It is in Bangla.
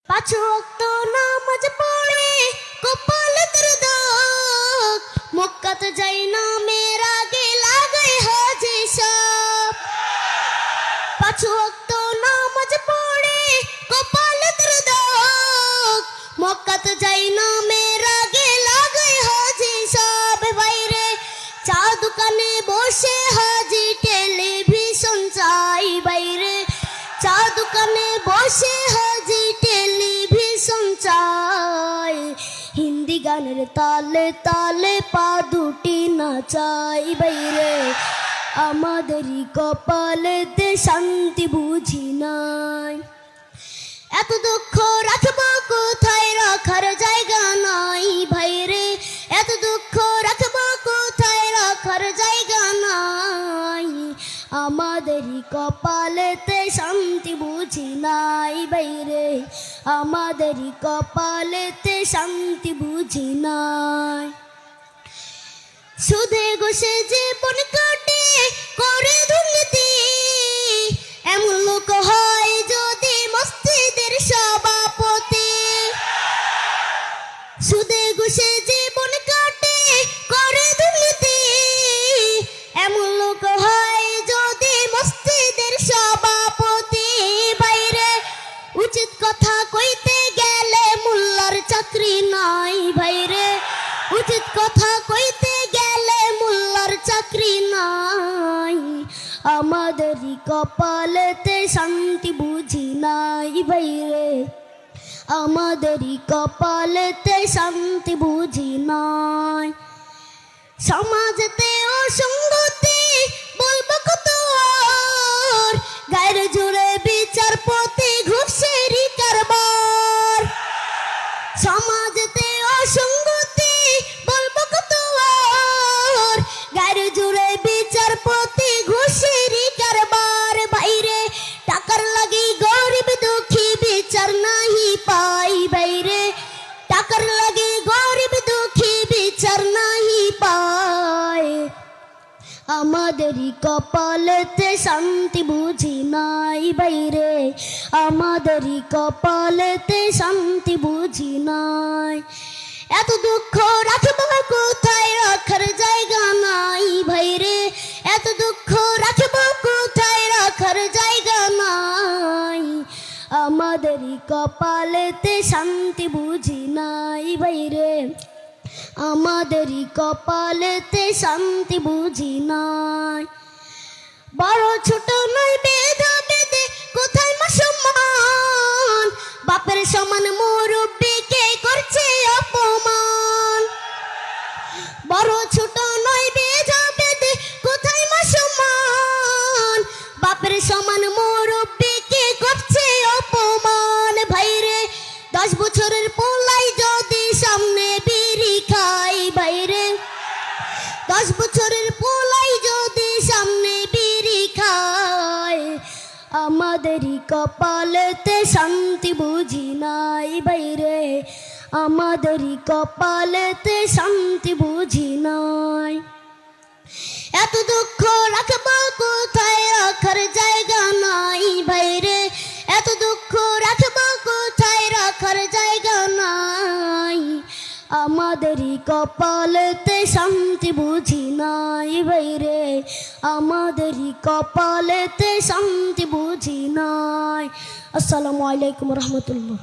পাঁচ ওয়াক্ত নামাজ পড়ে কপাল দরদ মক্কাতে যাই না মেরা আগে লাগাই হাজি সাহেব। পাঁচ ওয়াক্ত নামাজ পড়ে কপাল দরদ মক্কাতে যাই না মেরা আগে লাগাই হাজি সাহেব। বাইরে চা দোকানে বসে হাজি টেলিভিশন চাই, বাইরে চা দোকানে বসে হাজি টেলিভিশন চাই। হিন্দি গানের তালে তালে পা দুটি নাচাই, বাইরে আমাদেরই কপালেতে শান্তি বুঝি নাই। এত দুঃখ রাখবো কোথায়, রাখার জায়গা নাই ভাইরে, এত দুঃখ রাখবো কোথায়, রাখার জায়গা নাই। আমাদেরই কপালেতে শান্তি বুঝি নাই বাইরে, আমাদেরই কপালেতে শান্তি বুঝি নাই। সুদে ঘুষে জীবন কাটে করে দুর্নীতি, এমন লোক হয় যদি মসজিদের সভাপতি। সুদে ঘুষে জীবন কাটে করে দুর্নীতি, এমন লোক হয় যদি মসজিদের সভাপতি। বাইরে উচিত কথা কইতে গেলে মোল্লার চাকরি নাই, ভাইরে উচিত কথা কইতে গেলে মোল্লার চাকরি নাই। আমাদেরই কপালেতে শান্তি বুঝি নাই ভাইরে, আমাদেরই কপালেতে শান্তি বুঝি নাই। সমাজেতে অসঙ্গতি বলবো কত আর, গায়ের জোরে বিচারপতি ঘুষেরই কারবার। সমাজেতে অসঙ্গতি বলবো কত আর, গায়ের জোরে বিচারপতি ঘুষেরই কারবার। বাইরে টাকার লাগি গরিব দুঃখী বিচার নাহি পাই, বাইরে টাকার লাগি গরিব দুঃখী বিচার নাহি পায়। আমাদেরই কপালেতে শান্তি বুঝি নাই বাইরে, আমাদেরই কপালেতে শান্তি বুঝি নাই। এত দুঃখ রাখবো কোথায়, রাখার জায়গা নাই ভাইরে, এত দুঃখ রাখবো কোথায়, রাখার জায়গা নাই। আমাদেরই কপালেতে শান্তি বুঝি নাই বাইরে, আমাদেরই কপালেতে শান্তি বুঝি নাই। বড় ছোট নয় বেধা বেদে কোথায় মা সম্মান, বাপের সমান মুরব্বিকে করছে অপমান। বড় ছোট নয় বেধা বেদে কোথায় মা সম্মান, বাপের সমান মুরব্বিকে করছে অপমান। ভাইরে 10 বছরের পোলাই যদি সামনে বিড়ি খাই, বাইরে 10 বছরের পোলাই যদি সামনে বিড়ি খায়। আমাদেরই কপালেতে শান্তি বুঝি নাই বাইরে, আমাদেরই কপালেতে শান্তি বুঝি নাই। এত দুঃখ রাখবো কোথায়, রাখার জায়গা নাই ভাইরে, এত দুঃখ রাখবো কোথায়, রাখার জায়গা নাই। আমাদেরই কপালেতে শান্তি বুঝি নাই বাইরে, আমাদেরই কপালেতে শান্তি বুঝি নাই। আসসালামু আলাইকুম রহমতুল্লাহ।